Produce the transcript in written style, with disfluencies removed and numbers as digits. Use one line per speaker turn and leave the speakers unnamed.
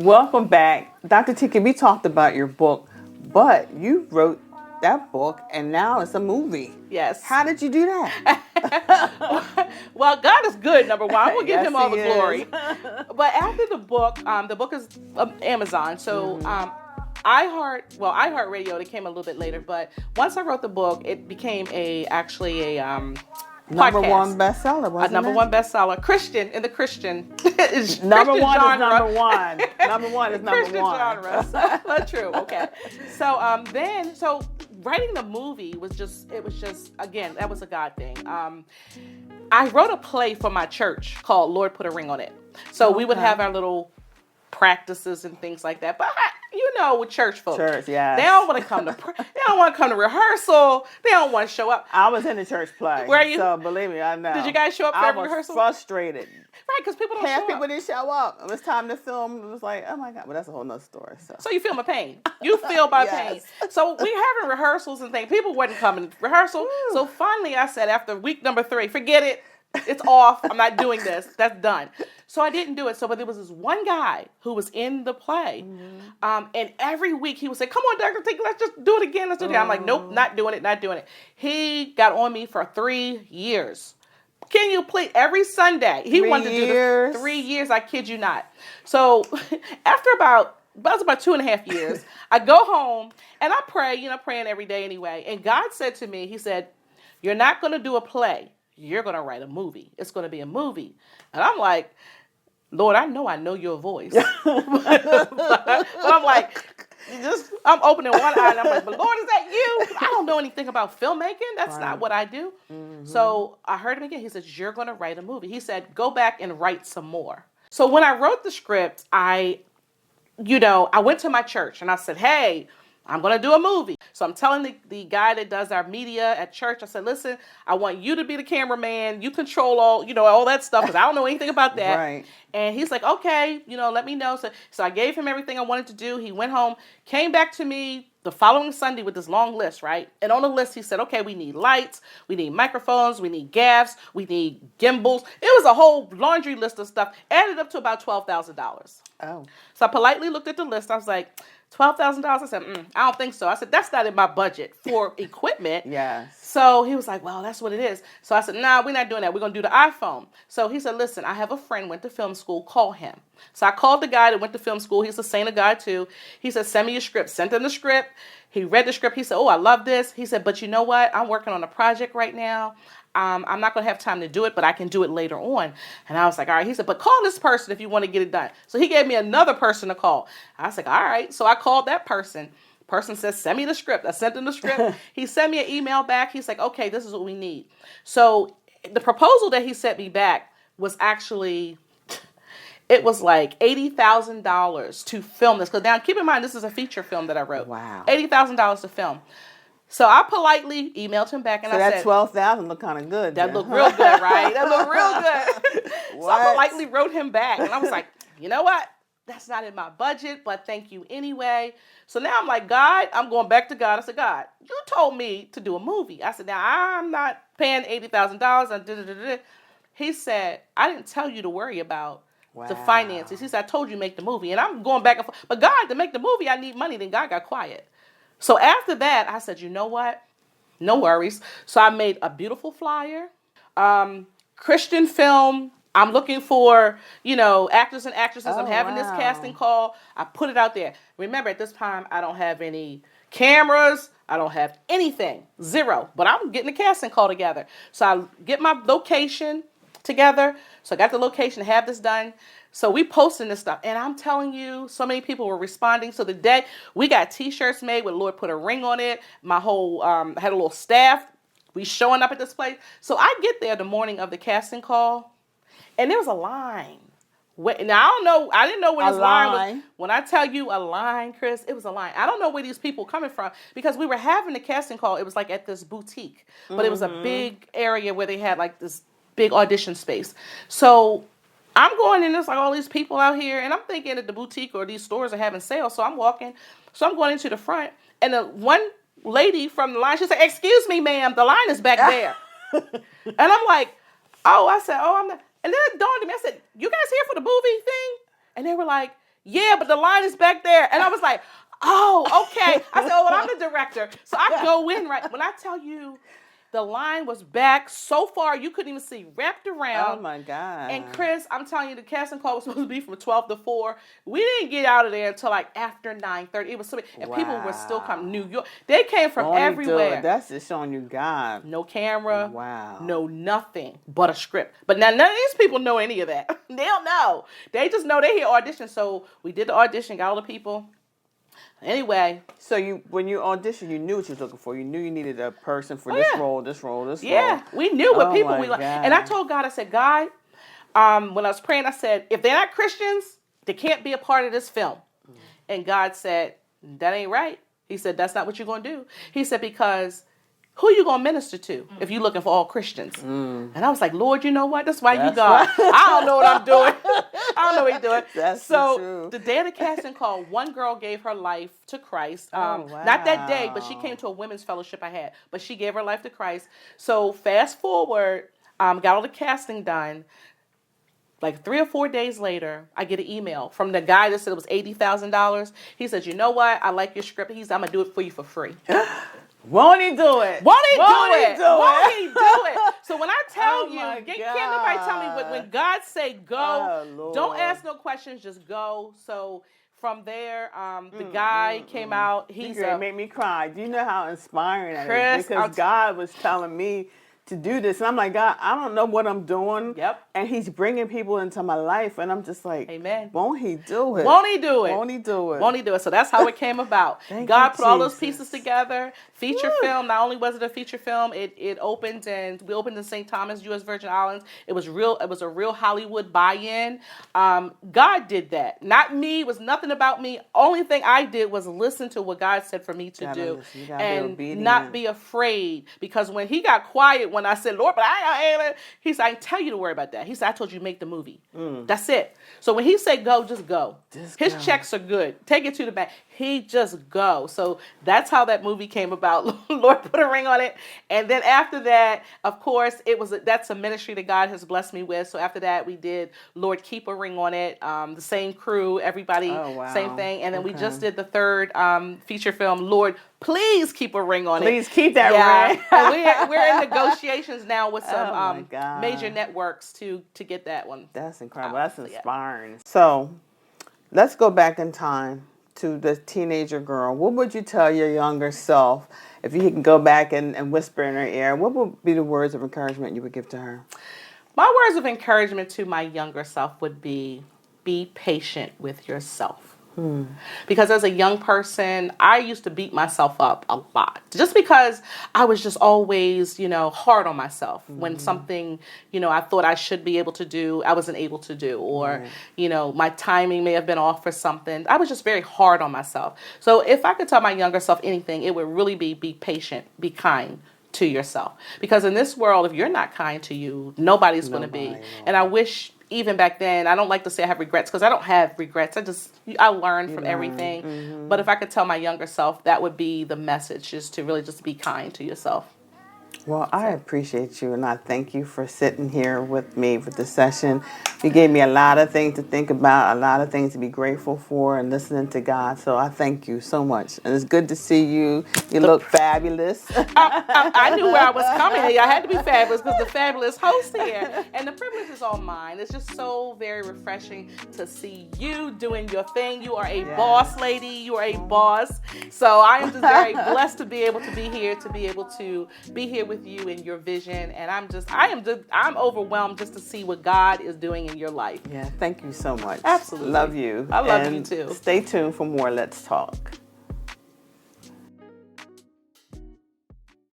Welcome back. Dr. Tikki, we talked about your book, but you wrote that book and now it's a movie.
Yes.
How did you do that?
Well, God is good, number one. We'll give
Yes,
him all
he
the
is.
glory. But after the book is Amazon. So iHeartRadio, it came a little bit later. But once I wrote the book, it became actually a
Number
podcast.
one bestseller, wasn't
A number
it?
one bestseller. Christian in the Christian is
Number
Christian
one
genre.
is number one. Number one is number
Christian
one.
genre. That's true. Okay. So writing the movie was just again, that was a God thing. I wrote a play for my church called Lord Put a Ring on It. So we would have our little practices and things like that. But with church folks,
yeah,
they don't want to come to rehearsal. They don't want to show up.
I was in the church play.
Were you?
So believe me, I know.
Did you guys show up for every rehearsal?
I was frustrated.
Right, because people don't
Half
show
people
up.
didn't show up. It was time to film. It was like, oh my God. But that's a whole nother story. So
you feel my pain. You feel my
Yes.
pain. So we having rehearsals and things. People wasn't coming to rehearsal.
Woo.
So finally I said, after week number 3, forget it. It's off. I'm not doing this. That's done. So I didn't do it. But there was this one guy who was in the play. And every week he would say, come on, Dr. Tikki, let's just do it again. Let's do it again. I'm like, nope, not doing it. He got on me for 3 years. Can you please? Every Sunday. He wanted to do this 3 years. I kid you not. So after about 2.5 years, I go home and I pray, praying every day anyway. And God said to me, he said, you're not going to do a play. You're going to write a movie. It's going to be a movie. And I'm like, Lord, I know your voice. but I'm like, I'm opening one eye and I'm like, but Lord, is that you? I don't know anything about filmmaking. That's not what I do. Mm-hmm. So I heard him again. He says, you're going to write a movie. He said, go back and write some more. So when I wrote the script, I went to my church and I said, hey, I'm going to do a movie. So I'm telling the guy that does our media at church, I said, listen, I want you to be the cameraman. You control all that stuff because I don't know anything about that.
Right.
And he's like, okay, let me know. So I gave him everything I wanted to do. He went home, came back to me the following Sunday with this long list, right? And on the list, he said, okay, we need lights, we need microphones, we need gaffs, we need gimbals. It was a whole laundry list of stuff, added up to about $12,000.
Oh.
So I politely looked at the list. I was like, $12,000? I said, I don't think so. I said, that's not in my budget for equipment.
Yes.
So he was like, well, that's what it is. So I said, nah, we're not doing that. We're going to do the iPhone. So he said, listen, I have a friend went to film school. Call him. So I called the guy that went to film school. He's a saint of God too. He said, send me your script. Sent him the script. He read the script. He said, oh, I love this. He said, but you know what? I'm working on a project right now. I'm not going to have time to do it, but I can do it later on. And I was like, all right. He said, but call this person if you want to get it done. So he gave me another person to call. I was like, all right. So I called that person. Person says, send me the script. I sent him the script. He sent me an email back. He's like, okay, this is what we need. So the proposal that he sent me back was actually, it was like $80,000 to film this. Because now keep in mind, this is a feature film that I wrote.
Wow.
$80,000 to film. So I politely emailed him back and I said,
that $12,000 looked kind of good.
That looked real good, right? That looked real good. So I politely wrote him back and I was like, you know what? That's not in my budget, but thank you anyway. So now I'm like, God, I'm going back to God. I said, God, you told me to do a movie. I said, now I'm not paying $80,000. He said, I didn't tell you to worry about the finances. He said, I told you to make the movie. And I'm going back and forth. But God, to make the movie, I need money. Then God got quiet. So after that, I said, you know what? No worries. So I made a beautiful flyer, Christian film. I'm looking for, actors and actresses. I'm having this casting call. I put it out there. Remember, at this time, I don't have any cameras. I don't have anything. Zero. But I'm getting a casting call together. So I get my location together. So I got the location to have this done. So we posting this stuff. And I'm telling you, so many people were responding. So the day we got T-shirts made with Lord Put a Ring on it. My whole, I had a little staff. We showing up at this place. So I get there the morning of the casting call. And there was a line. Now, I don't know. I didn't know where this line was. When I tell you a line, Kris, it was a line. I don't know where these people were coming from because we were having the casting call. It was like at this boutique. But it was a big area where they had like this big audition space. So I'm going in, there's like all these people out here. And I'm thinking that the boutique or these stores are having sales. So I'm walking. So I'm going into the front. And the one lady from the line, she said, excuse me, ma'am, the line is back there. And I'm like, oh, I said, oh, I'm not. And then it dawned on me, I said, you guys here for the movie thing? And they were like, yeah, but the line is back there. And I was like, oh, okay. I said, oh, well, I'm the director. So I go in right. When I tell you the line was back so far, you couldn't even see, wrapped around.
Oh, my God.
And Kris, I'm telling you, the casting call was supposed to be from 12 to 4. We didn't get out of there until like after 9:30. It was so, and people were still coming. New York. They came from everywhere.
That's just showing you God.
No camera.
Wow.
No nothing but a script. But now none of these people know any of that. They don't know. They just know they hear audition. So we did the audition, got all the people. Anyway.
So when you auditioned, you knew what you was looking for. You knew you needed a person for this role, this role.
Yeah, we knew what people we like. And I told God, I said, God, when I was praying, I said, if they're not Christians, they can't be a part of this film. And God said, that ain't right. He said, that's not what you're going to do. He said, because who you going to minister to if you're looking for all Christians? And I was like, Lord, you know what? That's why you God. Right. I don't know what I'm doing. I don't know what you're doing.
That's
so the day of the casting call, one girl gave her life to Christ. Not that day, but she came to a women's fellowship I had. But she gave her life to Christ. So fast forward, got all the casting done. Like 3 or 4 days later, I get an email from the guy that said it was $80,000. He said, you know what? I like your script. He said, I'm going to do it for you for free.
Won't he do it?
Won't he do it? So when I tell you, can't nobody tell me when God say go, don't ask no questions, just go. So from there, the guy came out.
He's made me cry. Do you know how inspiring that
Kris,
is? Because God was telling me to do this, and I'm like, God, I don't know what I'm doing.
Yep.
And He's bringing people into my life, and I'm just like,
Amen.
Won't He do it?
Won't He do it?
Won't He do it?
Won't He do it? So that's how it came about. God put all those pieces together. Feature film. Not only was it a feature film, we opened in St. Thomas, U.S. Virgin Islands. It was real. It was a real Hollywood buy-in. God did that, not me. It was nothing about me. Only thing I did was listen to what God said for me to do, and not be afraid. Because when He got quiet, when I said, Lord, but He said, I didn't tell you to worry about that. He said, I told you to make the movie. That's it. So when He said go, just go. His checks are good. Take it to the bank. He just go. So that's how that movie came about. Lord put a ring on it. And then after that, of course, that's a ministry that God has blessed me with. So after that, we did Lord Keep a Ring on It. The same crew, everybody, same thing. And then we just did the third feature film, Lord Please Keep a Ring on It.
Please keep that ring.
And we're in negotiations now with some major networks to get that one.
That's incredible. That's inspiring. So let's go back in time to the teenager girl. What would you tell your younger self if you can go back and whisper in her ear? What would be the words of encouragement you would give to her?
My words of encouragement to my younger self would be patient with yourself. Because as a young person, I used to beat myself up a lot. Just because I was just always, hard on myself. When something, I thought I should be able to do, I wasn't able to do. Or, my timing may have been off for something. I was just very hard on myself. So if I could tell my younger self anything, it would really be patient, be kind to yourself. Because in this world, if you're not kind to you, nobody's going to be. And I wish... Even back then, I don't like to say I have regrets because I don't have regrets. I learned from everything. But if I could tell my younger self, that would be the message, is to really just be kind to yourself.
Well, I appreciate you, and I thank you for sitting here with me for the session. You gave me a lot of things to think about, a lot of things to be grateful for, and listening to God. So I thank you so much. And it's good to see you. You look fabulous.
I knew where I was coming. I had to be fabulous because the fabulous host here. And the privilege is all mine. It's just so very refreshing to see you doing your thing. You are a boss lady. You are a boss. So I am just very blessed to be able to be here, with you and your vision, and I'm overwhelmed just to see what God is doing in your life.
Yeah, thank you so much.
Absolutely.
Love you.
I love you too.
Stay tuned for more Let's Talk.